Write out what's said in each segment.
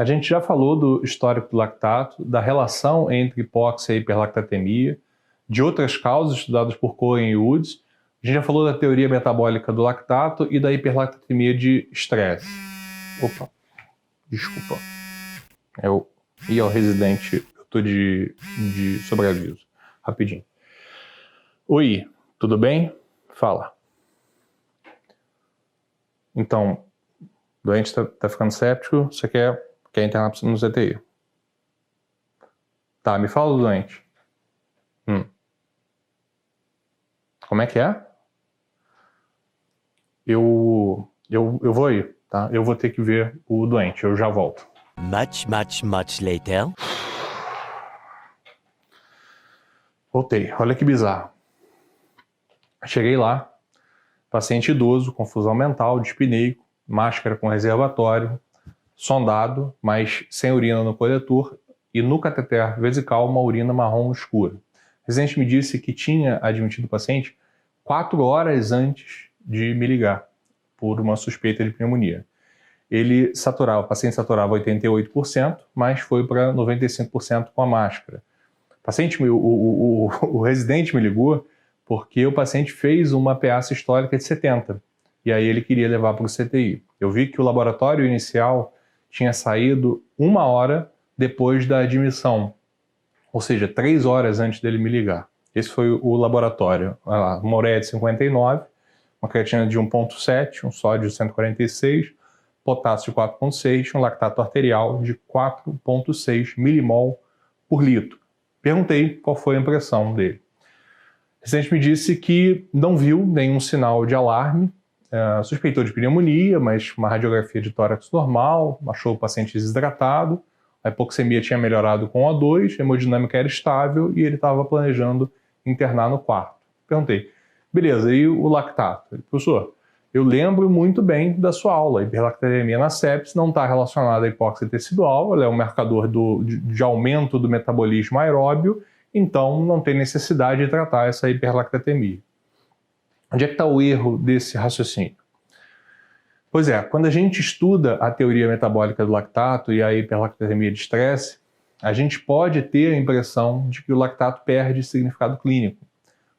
A gente já falou do histórico do lactato, da relação entre hipóxia e hiperlactatemia, de outras causas estudadas por Cohen e Woods. A gente já falou da teoria metabólica do lactato e da hiperlactatemia de estresse. Opa, desculpa. É o residente, eu tô de sobreaviso. Rapidinho. Oi, tudo bem? Fala. Então, o doente tá ficando séptico, você quer internar no CTI. Tá, me fala do doente. Como é que é? Eu vou aí, tá? Eu vou ter que ver o doente, eu já volto. Much later. Voltei, olha que bizarro. Cheguei lá, paciente idoso, confusão mental, dispneico, máscara com reservatório, sondado, mas sem urina no coletor e no cateter vesical uma urina marrom escura. O residente me disse que tinha admitido o paciente 4 horas antes de me ligar por uma suspeita de pneumonia. O paciente saturava 88%, mas foi para 95% com a máscara. O residente me ligou porque o paciente fez uma PA sistólica de 70 e aí ele queria levar para o CTI. Eu vi que o laboratório inicial tinha saído 1 hora depois da admissão, ou seja, 3 horas antes dele me ligar. Esse foi o laboratório. Uma ureia de 59, uma creatina de 1,7, um sódio de 146, potássio de 4,6, um lactato arterial de 4,6 milimol por litro. Perguntei qual foi a impressão dele. O residente me disse que não viu nenhum sinal de alarme, suspeitou de pneumonia, mas uma radiografia de tórax normal, achou o paciente desidratado, a hipoxemia tinha melhorado com O2, a hemodinâmica era estável e ele estava planejando internar no quarto. Perguntei, beleza, e o lactato? Ele, professor, eu lembro muito bem da sua aula. A hiperlactatemia na sepsis não está relacionada à hipóxia tecidual, ela é um marcador de aumento do metabolismo aeróbio, então não tem necessidade de tratar essa hiperlactatemia. Onde é que está o erro desse raciocínio? Pois é, quando a gente estuda a teoria metabólica do lactato e a hiperlactatemia de estresse, a gente pode ter a impressão de que o lactato perde significado clínico.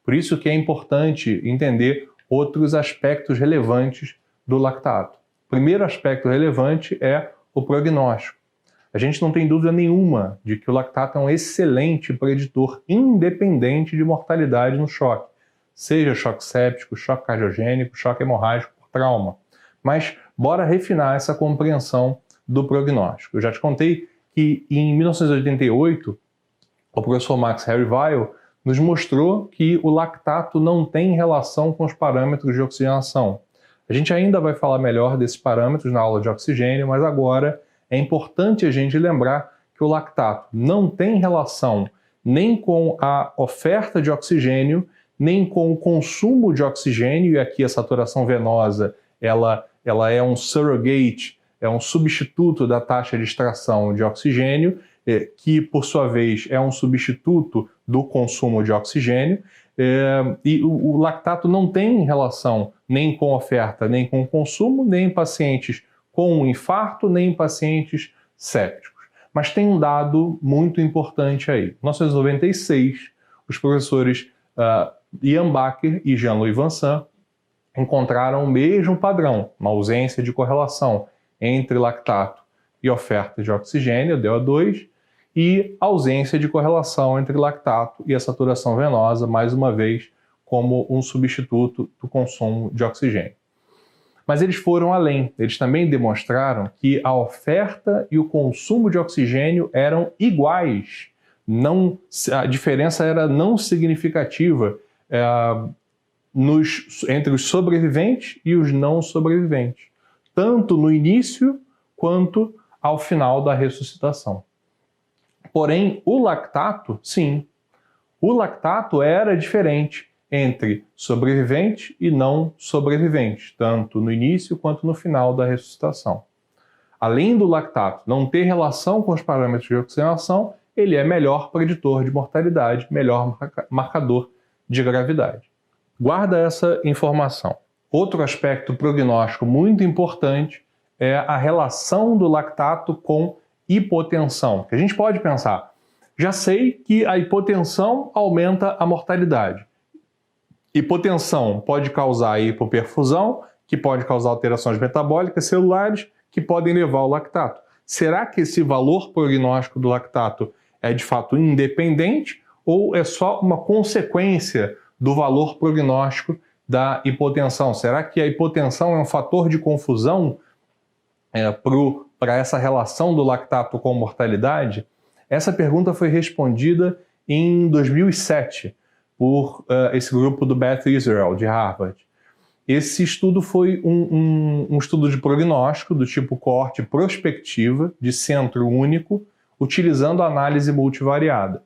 Por isso que é importante entender outros aspectos relevantes do lactato. O primeiro aspecto relevante é o prognóstico. A gente não tem dúvida nenhuma de que o lactato é um excelente preditor independente de mortalidade no choque, seja choque séptico, choque cardiogênico, choque hemorrágico por trauma. Mas bora refinar essa compreensão do prognóstico. Eu já te contei que em 1988, o professor Max Herreville nos mostrou que o lactato não tem relação com os parâmetros de oxigenação. A gente ainda vai falar melhor desses parâmetros na aula de oxigênio, mas agora é importante a gente lembrar que o lactato não tem relação nem com a oferta de oxigênio, nem com o consumo de oxigênio, e aqui a saturação venosa ela é um surrogate, é um substituto da taxa de extração de oxigênio, que por sua vez é um substituto do consumo de oxigênio, e o lactato não tem relação nem com oferta, nem com consumo, nem em pacientes com infarto, nem em pacientes sépticos. Mas tem um dado muito importante aí. Em 1996, os professores Ian Baker e Jean-Louis Vincent encontraram o mesmo padrão, uma ausência de correlação entre lactato e oferta de oxigênio, DO2, e ausência de correlação entre lactato e a saturação venosa, mais uma vez, como um substituto do consumo de oxigênio. Mas eles foram além, eles também demonstraram que a oferta e o consumo de oxigênio eram iguais, a diferença era não significativa entre os sobreviventes e os não sobreviventes, tanto no início quanto ao final da ressuscitação. Porém, o lactato, sim, o lactato era diferente entre sobrevivente e não sobrevivente, tanto no início quanto no final da ressuscitação. Além do lactato não ter relação com os parâmetros de oxigenação, ele é melhor preditor de mortalidade, melhor marcador de gravidade. Guarda essa informação. Outro aspecto prognóstico muito importante é a relação do lactato com hipotensão. Que a gente pode pensar, já sei que a hipotensão aumenta a mortalidade. Hipotensão pode causar hipoperfusão, que pode causar alterações metabólicas celulares, que podem levar ao lactato. Será que esse valor prognóstico do lactato é de fato independente ou é só uma consequência do valor prognóstico da hipotensão? Será que a hipotensão é um fator de confusão para essa relação do lactato com mortalidade? Essa pergunta foi respondida em 2007 por esse grupo do Beth Israel, de Harvard. Esse estudo foi um estudo de prognóstico do tipo coorte prospectiva, de centro único, utilizando análise multivariada.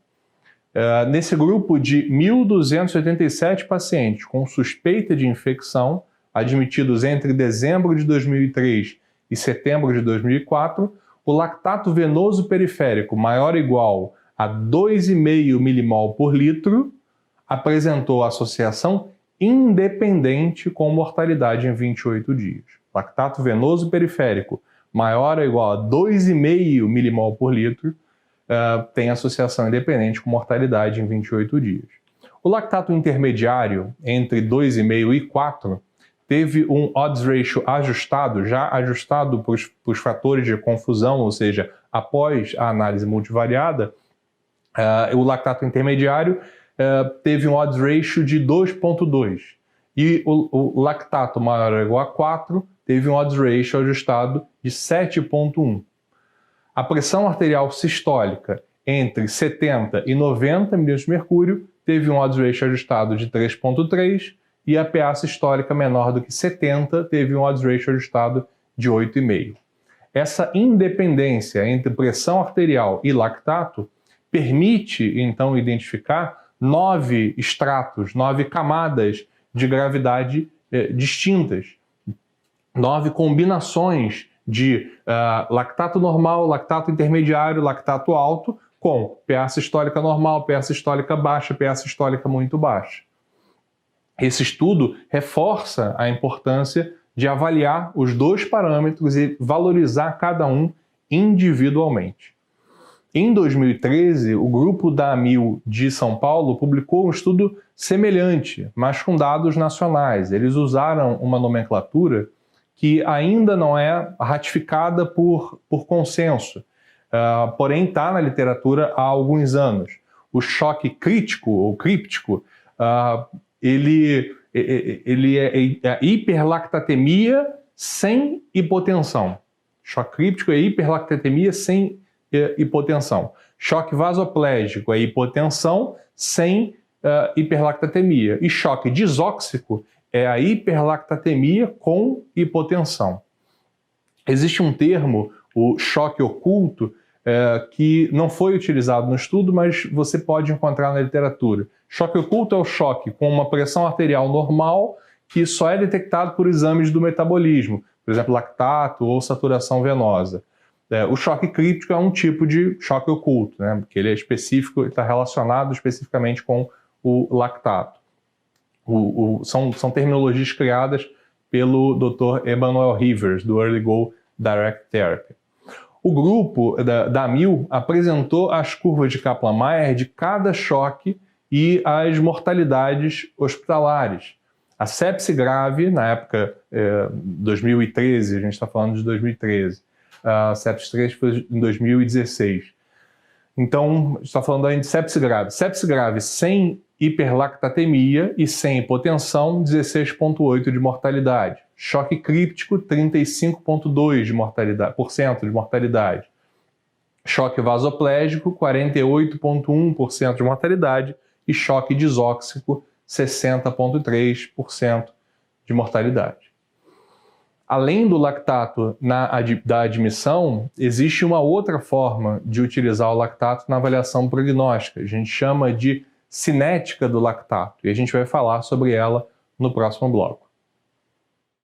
Nesse grupo de 1.287 pacientes com suspeita de infecção, admitidos entre dezembro de 2003 e setembro de 2004, o lactato venoso periférico maior ou igual a 2,5 milimol por litro apresentou associação independente com mortalidade em 28 dias. Lactato venoso periférico maior ou igual a 2,5 milimol por litro tem associação independente com mortalidade em 28 dias. O lactato intermediário, entre 2,5 e 4, teve um odds ratio ajustado, já ajustado para os fatores de confusão, ou seja, após a análise multivariada, o lactato intermediário teve um odds ratio de 2,2 e o lactato maior ou igual a 4 teve um odds ratio ajustado de 7,1. A pressão arterial sistólica entre 70 e 90 milímetros de mercúrio teve um odds ratio ajustado de 3,3 e a PA sistólica menor do que 70 teve um odds ratio ajustado de 8,5. Essa independência entre pressão arterial e lactato permite, então, identificar 9 estratos, 9 camadas de gravidade distintas, 9 combinações de lactato normal, lactato intermediário, lactato alto, com PA sistólica normal, PA sistólica baixa, PA sistólica muito baixa. Esse estudo reforça a importância de avaliar os dois parâmetros e valorizar cada um individualmente. Em 2013, o grupo da AMIL de São Paulo publicou um estudo semelhante, mas com dados nacionais. Eles usaram uma nomenclatura que ainda não é ratificada por consenso, porém está na literatura há alguns anos. O choque crítico ou críptico, ele é a hiperlactatemia sem hipotensão. Choque críptico é hiperlactatemia sem hipotensão. Choque vasoplégico é hipotensão sem hiperlactatemia. E choque disóxico é a hiperlactatemia com hipotensão. Existe um termo, o choque oculto, que não foi utilizado no estudo, mas você pode encontrar na literatura. Choque oculto é o choque com uma pressão arterial normal que só é detectado por exames do metabolismo, por exemplo, lactato ou saturação venosa. O choque críptico é um tipo de choque oculto, né? Porque ele é específico, está relacionado especificamente com o lactato. São terminologias criadas pelo Dr. Emmanuel Rivers, do Early Go Direct Therapy. O grupo da AMIL apresentou as curvas de Kaplan-Meier de cada choque e as mortalidades hospitalares. A sepse grave, na época 2013, a gente está falando de 2013, a sepse 3 foi em 2016. Então, a gente está falando aí de sepse grave. Sepse grave sem hiperlactatemia e sem hipotensão, 16,8% de mortalidade. Choque críptico, 35,2% de mortalidade. Choque vasoplégico, 48,1% de mortalidade. E choque disóxico, 60,3% de mortalidade. Além do lactato da admissão, existe uma outra forma de utilizar o lactato na avaliação prognóstica. A gente chama de cinética do lactato e a gente vai falar sobre ela no próximo bloco.